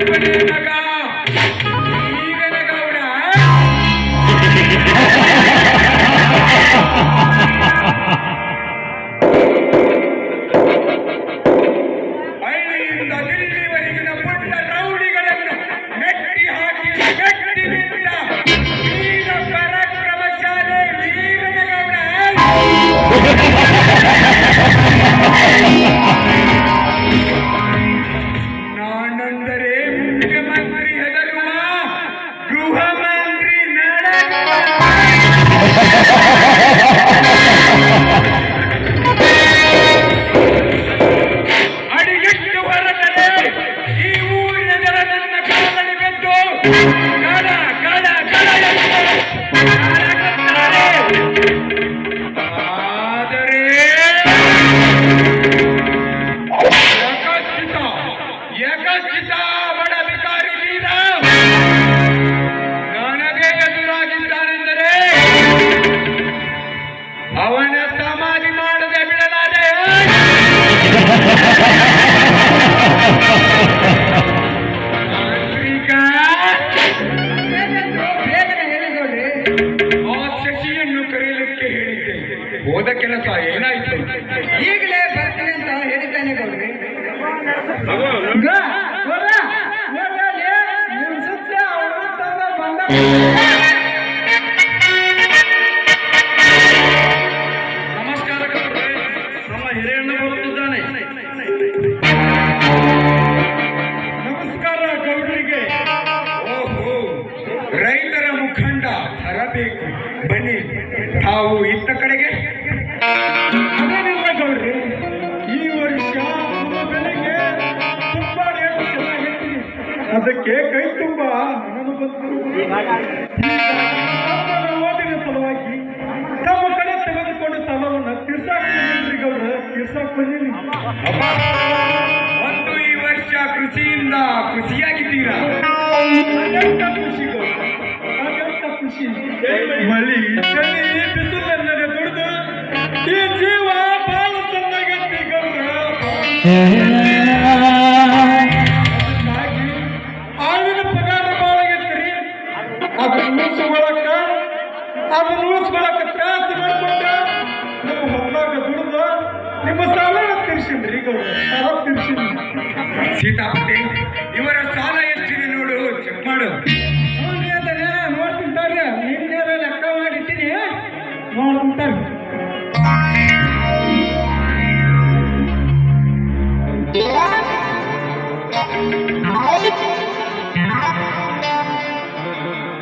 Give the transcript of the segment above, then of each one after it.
ಇವನೇ ಮಗ ಈರನಗೌಡ. ಹಳ್ಳಿಯಿಂದ ದಿಲ್ಲಿವರೆಗಿನ ಪುಟ್ಟ ರೌಡಿಗಳನ್ನು ಮೆಟ್ಟಿ ಹಾಕಿ ಗಟ್ಟಿನಿಂದ ವೀರ ಪರಾಕ್ರಮಶಾಲಿ ಈರನಗೌಡ. ನಾನಂದರೆ ಮುಖ್ಯಮಂತ್ರಿ ಹೆದರುವ ಗೃಹ ಮಂತ್ರಿ ಅಡಿಗೆಟ್ಟು ಹೊರಟರೆ ಈ ಊರಿನ ಜನ ನನ್ನ ಕಾಲಡಿ ಬೆದ್ದು ಕಡ ಕಡ ಕಡ ಆದರೆ ಯಕಶ್ಚಿತ ಬಡ ಬಿಕಾರಿ ವೀರ ನನಗೆ ಎದುರಾಗಿದ್ದಾನೆಂದರೆ ಅವನ ಸಮಾಧಿ ಮಾಡದೆ ಬಿಡಲಾರೆ. ಆ ಶಶಿಯನ್ನು ಕರೆಯಲಿಕ್ಕೆ ಹೇಳಿದ್ದೆ, ಹೋದ ಕೆಲಸ ಏನಾಯ್ತು? ಈಗಲೇ ಬರ್ತೀನಿ ಅಂತ ಹೇಳಿದ್ದಾನೆ ಗೌಡ್ರಿ. ನಮಸ್ಕಾರ ಗೌಡ್ರೆ, ನಮ್ಮ ಹಿರಿಯಣ್ಣ ಬರುತ್ತಿದ್ದಾನೆ. ನಮಸ್ಕಾರ ಗೌಡ್ರಿಗೆ. ಓಹೋ, ರೈತರ ಮುಖಂಡ ತರಬೇಕು, ಬನ್ನಿ. ತಾವು ಇತ್ತ ಕಡೆಗೆ. ಅದೇನಿಲ್ಲ ಗೌಡ್ರಿ, ಈ ವರ್ಷ ಬೆಲೆಗೆ ತುಂಬಾ ರೇಟ್ ಚೆನ್ನಾಗಿರ್ತೀನಿ, ಅದಕ್ಕೆ ಕೈ ತುಂಬ ಹಣನು ಬಂತು. ಓದಿನ ಸಲುವಾಗಿ ತಮ್ಮ ಕಡೆ ತೆಗೆದುಕೊಂಡು ಸಾಲವನ್ನು ತೀರ್ಸಾಕ್ ಬಂದಿದ್ರಿ ಗೌಡ್ರ, ತೀರ್ಸಾಕ್ ಬಂದೀನಿ. ಒಂದು ಈ ವರ್ಷ ಕೃಷಿಯಿಂದ ಖುಷಿಯಾಗಿದ್ದೀರಾ? ಅದೆಂತ ಖುಷಿ ಗೌಡ್ರ, ಅದೆಂತ ಖುಷಿ. ಮಳಿ ಚಳಿ ಬಿಸಿಲನ್ನದೆ ದುಡಿದು ಈ ಜೀವ ಬಾಳ ಚೆನ್ನಾಗೈತಿ ಗೌಡ್ರ. ಆಳಿನ ಪಗಾರ ಬಾಳ ಆಗೈತ್ರಿ, ಅದನ್ನ ಉಳಿಸ್ಕೊಳಕ ತ್ರಾಸ ಮಾಡ್ಕೊಂಡ ನಮ್ಮ ಹೊಲದಾಗ ದುಡಿದು ನಿಮ್ಮ ಸಾಲ ತೀರ್ಸಿನ್ರಿ ಗೌಡ್ರ, ಸಾಲ ತೀರ್ಸಿನ್ರಿ. ಸೀತಾಪತಿ, ಇವರ ಸಾಲ ಎಷ್ಟಿದೆ ನೋಡು, ಚೆಕ್ ಮಾಡು. ನೋಡ್ತಿಂತಾರೆ, ನಿನ್ನೆ ಲೆಕ್ಕ ಮಾಡಿಟ್ಟಿನಿ, ನೋಡ್ತಿಂತಾರೆ.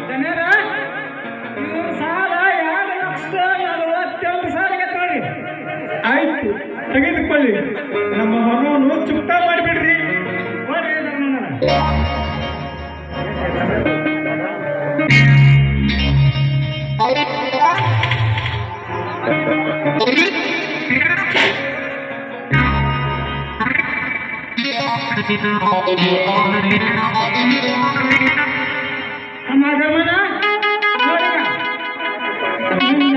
ಜನರ ಇವ್ರ ಸಾಲ 2,41,000 ನೋಡಿ. ಆಯ್ತು, ತೆಗೆದುಕೊಳ್ಳಿ. ನಮ್ಮ ಹಣವನ್ನು ಚುಕ್ತಾ ಮಾಡಿಬಿಡ್ರಿ.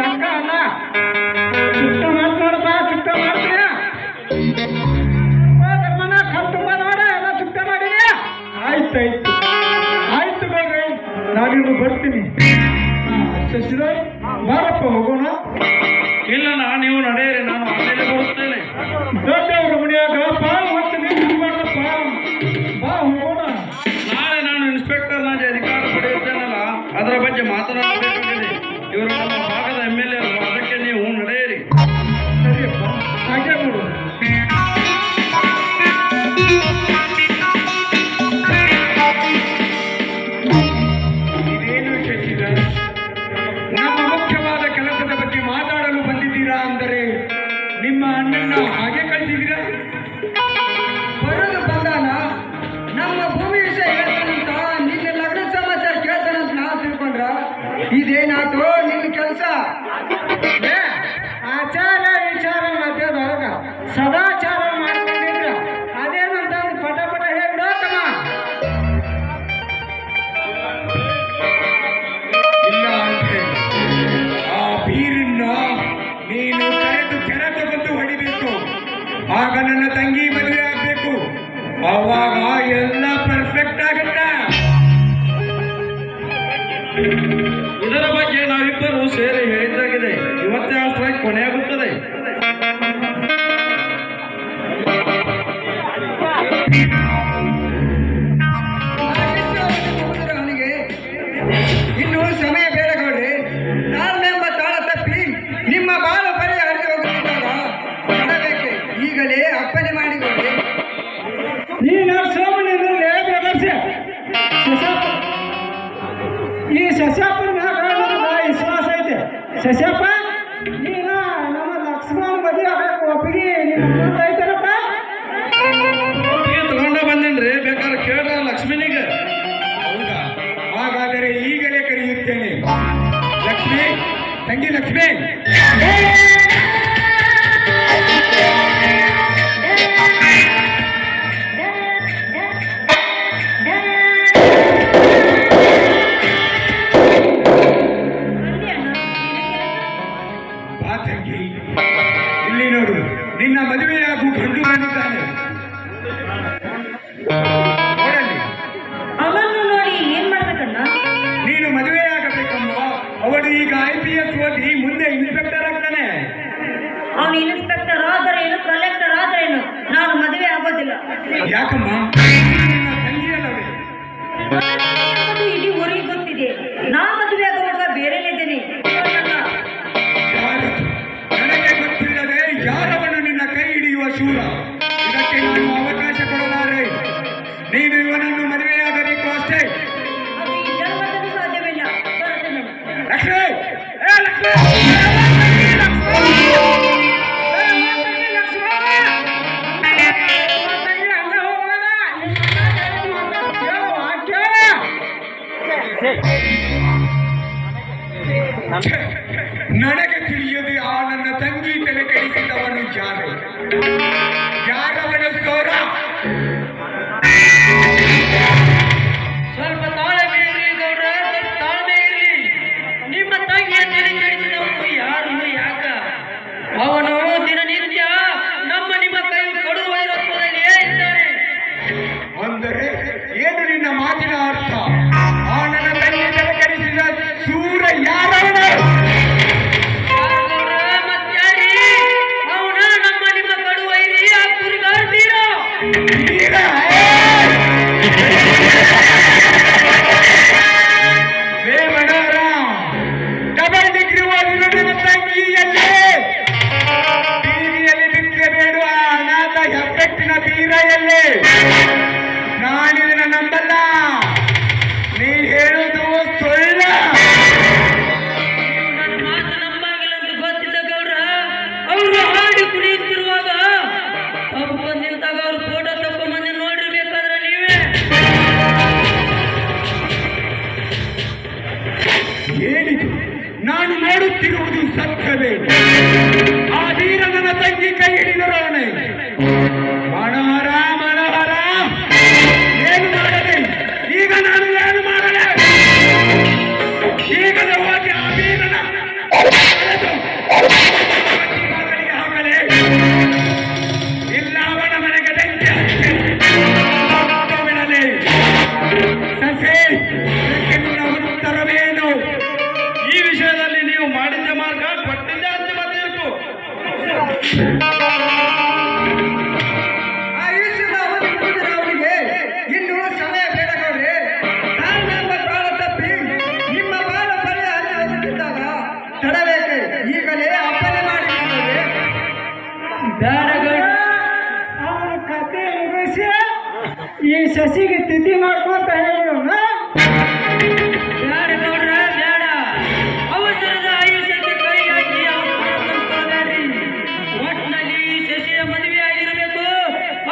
ಅಕ್ಕ ಅಲ್ಲ, ಚುಕ್ತ ಮಾಡ್ಬಾರ್ದಾ? ಚುಕ್ತ ಮಾಡ್ತೀಯ? ತುಂಬ ನೋಡ, ಎಲ್ಲ ಚುಕ್ತ ಮಾಡಿದ್ಯಾ? ಆಯ್ತಾಯ್ತು ಆಯ್ತು ಗೌಡ್ರಿ, ನಾನಿನ್ನು ಬರ್ತೀನಿ. ಶಶಿಧರ್, ಬಾರಪ್ಪ ಹೋಗೋಣ. ಇಲ್ಲ, ನೀವು ನಡೆಯಿರಿ, ನಾನು ಆಮೇಲೆ ಬರುತ್ತೇನೆ. ದೊಡ್ಡವ್ರ ಮನೆಯಾಗ ಬಾಳ ಹೊತ್ತು ನಿಂತ್ಕೊಂಡಪ್ಪ, ಬಾ ಹೋಗೋಣ. ನಾಳೆ ನಾನು ಇನ್ಸ್ಪೆಕ್ಟರ್ ನಾಗಿ ಅಧಿಕಾರ ಪಡೆಯುತ್ತೇನಲ್ಲ, ಅದರ ಬಗ್ಗೆ ಮಾತನಾಡಬೇಕಿದೆ. ಇವರು ನಮ್ಮ ಭಾಗದ MLA ಅಲ್ವಾ, ಅದಕ್ಕೆ ನೀವು ನಡೆಯಿರಿ. ಸರಿಯಪ್ಪ, ಹಾಗೆ ಮಾಡು. ಇದೇನು ಶಶಿಧರ್, ನಮ್ಮ ಮುಖ್ಯವಾದ ಕೆಲಸದ ಬಗ್ಗೆ ಮಾತಾಡಲು ಬಂದಿದ್ದೀರಾ ಅಂದರೆ ನಿಮ್ಮ ಅಣ್ಣನ ಹಾಗೆ ಕಳಿಸಿದ್ದೀರಾ? ಬರೋದು ಬಂದಾನ, ನಮ್ಮ ಭೂಮಿ ವಿಷಯ ಹೇಳ್ತಾನಂತ, ನಿನ್ನ ಲಗ್ನ ಸಮಾಚಾರ ಕೇಳ್ತಾನಂತ ನಾವು ತಿಳ್ಕೊಂಡ್ರ ಇದೇನಾಯ್ತು ನಿನ್ನ ಕೆಲಸ? ಆಚಾರ ವಿಚಾರ ಮಧ್ಯದೊಳಗ ಸದಾಚಾರ ಮಾಡ್ಕೊಂಡಿದ್ರ ಅದೇನಂತ ಪಟ ಪಟ ಹೇಳ್ಬಿಡತ್ತಮ್ಮ. ಇಲ್ಲ ಅಂದ್ರೆ ಆ ಬೀರನ್ನ ನೀನು ಕರೆದು ಬಂದು ಹೊಡಿಬೇಕು. ಆಗ ನನ್ನ ತಂಗಿ ಮದುವೆ ಆಗ್ಬೇಕು. ಅವಾಗ ಎಲ್ಲ ಪರ್ಫೆಕ್ಟ್ ಆಗತ್ತ. ಇದರ ಬಗ್ಗೆ ನಾವಿಬ್ಬರು ಸೇರಿ ಹೇಳಿದ್ದಾಗಿದೆ. ಇವತ್ತೇ ಆ ಸ್ಟ್ರೈಕ್ ಕೊನೆಯಾಗುತ್ತದೆ. ಅವನಿಗೆ ಇನ್ನು ಸಮಯ ಬೇಡ ಗೌಡ್ರಿ. ತಾಳ್ಮೆಂಬ ತಾಳ ತಪ್ಪಿ ನಿಮ್ಮ ಬಾಳು ಬರೀ ಹರಿದು ಹೋಗುತ್ತಿದ್ದಾಗ ಮಾಡಬೇಕೆ ಈಗಲೇ ಅಪ್ಪಣೆ ಮಾಡಿಕೊಳ್ಳಿ. ನೀನು ಸೋಮಣ್ಣ ಈ ಶಶಾಪನ ವಿಶ್ವಾಸ ಐತೆ. ಶಶಪ್ಪ ನೀನು ನಮ್ಮ ಲಕ್ಷ್ಮಣ ಮದುವೆ ಒಪ್ಪಿಗೆ ನಿಮ್ಮ ಐತಾರಪ್ಪ. ಒಪ್ಪಿಗೆ ತಗೊಂಡ ಬಂದೇನ್ರಿ, ಬೇಕಾದ್ರೆ ಕೇಳ್ರ ಲಕ್ಷ್ಮೀನಿಗೆ. ಹೌದಾ? ಹಾಗಾದರೆ ಈಗಲೇ ಕರೆಯುತ್ತೇನೆ. ಲಕ್ಷ್ಮಿ, ತಂಗಿ ಲಕ್ಷ್ಮಿ, ಬಾ ತಂಗಿ, ಇಲ್ಲಿ ನೋಡು, ನಿನ್ನ ಮದುವೆಯಾಗು ಗಂಡು ಬಂದಿದ್ದಾನೆ. ನೋಡಲ್ಲಿ, ಅವನು ನೋಡಿ ಏನ್ ಮಾಡ್ಬೇಕಣ್ಣ? ನೀನು ಮದುವೆಯಾಗಬೇಕಮ್ಮ. ಅವನು ಈಗ IPS ಓದಿ ಮುಂದೆ ಇನ್ಸ್ಪೆಕ್ಟರ್ ಆಗ್ತಾನೆ. ಅವನು ಇನ್ಸ್ಪೆಕ್ಟರ್ ಆದರೇನು, ಕಲೆಕ್ಟರ್ ಆದರೇನು, ನಾನು ಮದುವೆ ಆಗೋದಿಲ್ಲ. ಯಾಕಮ್ಮ? ನಿನ್ನ ತಂಗಿಯಲ್ಲವೇ? ಅದು ಇಡೀ ಊರಿಗೆ ಗೊತ್ತಿದೆ. ನಾ ಮದುವೆ ಆಗುವಾಗ ಬೇರೆಲಿದ್ದೇನೆ. ಯಾರದು? ನನಗೆ ಗೊತ್ತಿಲ್ಲದೆ ಯಾರವನು ನಿನ್ನ ಕೈ ಹಿಡಿಯುವ ಶೂರ. ಇದಕ್ಕೆ ನಾನು ಅವಕಾಶ ಕೊಡಲಾರೆ. ನೀನು ಇವನನ್ನು ಮದುವೆಯಾಗಬೇಕು ಅಷ್ಟೇ. ಅದು ಈ ಜನ್ಮದಲ್ಲೂ ಸಾಧ್ಯವಿಲ್ಲ. ಬರುತ್ತೇನೆ. ಲಕ್ಷ್ಮಿ, ಏ ಲಕ್ಷ್ಮಿ, ನನಗೆ ತಿಳಿಯದೆ ಆ ನನ್ನ ತಂಗಿ ತಲೆ ಕೆಡಿಸಿದವನು ಯಾರು? ಯಾರವನು ಸೌರ? ಸ್ವಲ್ಪ ತಾಳ್ಮೆ ಇರಲಿ ಗೌಡ್ರ, ಸ್ವಲ್ಪ ತಾಳ್ಮೆ ಇರಲಿ. ನಿಮ್ಮ ತಂಗಿಯ ತಲೆ ಕೆಡಿಸಿದವನು ಯಾರು, ಯಾಕ? ಅವನು ದಿನನಿತ್ಯ ನಿಮ್ಮ ಕೈ ಕೊಡುವ ವೈರತ್ವದಲ್ಲಿಯೇ ಇದ್ದಾನೆ. ಅಂದರೆ ಏನು ನಿನ್ನ ಮಾತಿನ ಅರ್ಥ? ಆ ನನ್ನ ತಂಗಿ ತಲೆ ಕೆಡಿಸಿದ ಸೂರ ಯಾರವನು? ಮತ್ತಾರಿ ಅವನ ನಿಮ್ಮ ಕಡುವ ಇರಿ ಆ ಕುರಿಗಾಡ್ತೀರ. ಡಬಲ್ ಡಿಗ್ರಿ ಓದಿದ ನನ್ನ ತಂಗಿಯಲ್ಲೇ ಬೀದಿಯಲ್ಲಿ ಬಿಟ್ಟರೆ ಬೇಡುವ ಅನಾಥ ಹೆಬ್ಬೆಟ್ಟಿನ ಬೀರೆಯಲ್ಲೇ. ನಾನಿದನ್ನ ನಂಬಲ್ಲ. ನೀ ಹೇಳುವುದು ಸುಳ್ಳ. ನನ್ನ ಮಾತು ನಂಬಾಗಿಲ್ಲ ಅಂತ ಗೊತ್ತಿದ್ದ ಗೌಡ್ರ. ಅವರು ಹಾಡಿ ಕುಣಿಯುತ್ತಿರುವಾಗ ಅವ್ರು ಬಂದು ನಿಂತಾಗ ಅವ್ರ ಫೋಟೋ ತಗೊಂಡ್ಬಂದು ನೋಡಿರ್ಬೇಕಾದ್ರೆ ನೀವೇ. ಏನಿದು? ನಾನು ನೋಡುತ್ತಿರುವುದು ಸತ್ಯವೇ? ಆ ವೀರ ನನ್ನ ತಂಗಿ ಕೈ ಹಿಡಿದರವನೇ. ಮನೋಹರ, ಮನೋಹರ, ಏನು ಮಾಡಲಿ ಈಗ? ನಾನು ಏನು ಮಾಡಲಿ? ಈಗಲೇ ಹೋಗಿ ಆ ವೀರನ ಎಳೆದು ಮಗಳಿಗೆ ಹಾಕಲೇ? ಇಲ್ಲ ಅವನ ಮನೆಗೆ ಬೆಂಕಿ ಹಚ್ಚಿ ಬಿಡಲಿ? ಸಸಿ, ಇದಕ್ಕೆ ನಿನ್ನ ಉತ್ತರವೇನು? ಈ ವಿಷಯದಲ್ಲಿ ನೀವು ಮಾಡಿದ್ದ ಮಾರ್ಗ ಕೊಟ್ಟಿದ್ದ ಅಂತಿಮ ತೀರ್ಪು. ಆಯುಷ್ಯದ ಅವಧಿ ಮುಗಿದರೆ ಅವನಿಗೆ ಇನ್ನೂ ಸಮಯ ಬೇಡ ಗೌಡ್ರೆ. ತಾಳ್ಮೆಂಬ ತಾಳ ತಪ್ಪಿ ನಿಮ್ಮ ಬಾಳ ಬಳಿ ಅಲ್ಲಿ ಹೋಗುತ್ತಿದ್ದಾಗ ತಡಬೇಕೆ ಈಗಲೇ ಅಪ್ಪಣೆ ಮಾಡಿಕೊಳ್ಳದೆ. ಬೇಡ ಗೌಡ್ರ, ಅವನ ಕತೆ ಮುಗಿಸಿ ಈ ಸಸಿಗೆ ತಿಥಿ ಮಾಡ್ಕೊಂತ ಹೇಳೋಣ. ಬೇಡ ಗೌಡ್ರ, ಬೇಡ. ಅವಸರದ ಆಯುಷ್ಯಕ್ಕೆ ಕೈ ಹಾಕಿ ಅವಸರಬೇಡಿ. ಒಟ್ಟಿನಲ್ಲಿ ಶಶಿಯ ಮದುವೆ ಆಗಿರಬೇಕು,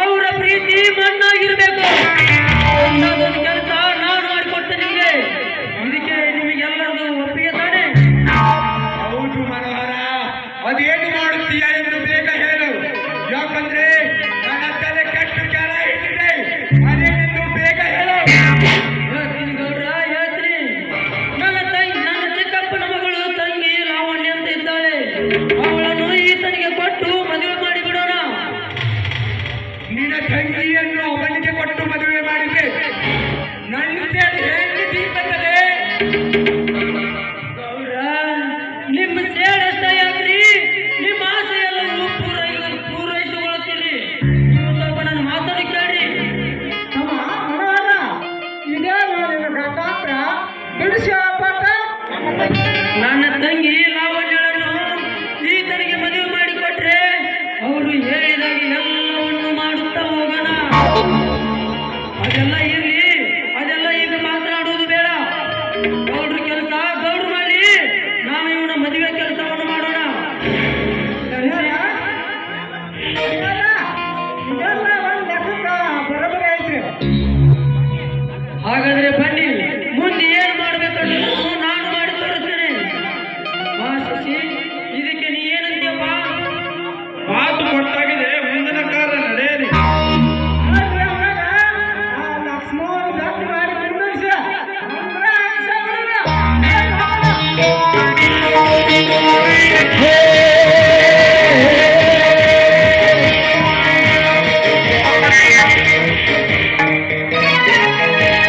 ಅವರ ಪ್ರೀತಿ ಮಣ್ಣಾಗಿರ್ಬೇಕು. ಒಂದೊಂದು ಕೆಲಸ ನಾನು ಮಾಡಿಕೊಟ್ಟೆ ನಿಮಗೆ. ಇದಕ್ಕೆ ನಿಮಗೆಲ್ಲರದು ಒಪ್ಪಿಗೆ ತಾನೆ? ಹೌದು ಮನೋಹರ, ಅದೇನು ಮಾಡುತ್ತೀಯ ಎಂದು ಬೇಗ ಹೇಳು. ಯಾಕಂದ್ರೆ ನನ್ನ ತಲೆ ಕೆಟ್ಟು ಕೆಲ ಹಿಡಿದಿದೆ. ಅದೇನೆಂದು ಬೇಗ ಹೇಳು. ಹೇಳ್ತೀನಿ ಗೌಡ್ರ, ಹೇಳ್ತೀನಿ. ನನ್ನ ಚಿಕ್ಕಪ್ಪನ ಮಗಳು ತಂಗಿ ಲಾವಣ್ಯ ಅಂತ ಇದ್ದಾಳೆ. ಅವಳನ್ನು ಈತನಿಗೆ ಕೊಟ್ಟು ಮದುವೆ ಮಾಡಿಬಿಡೋಣ. ನಿನ್ನ ತಂಗಿಯನ್ನು ಅವನಿಗೆ ಹಾಗಾದ್ರೆ ಬನ್ನಿ ಮುಂದೆ ಏನ್ ಮಾಡ್ಬೇಕಂತ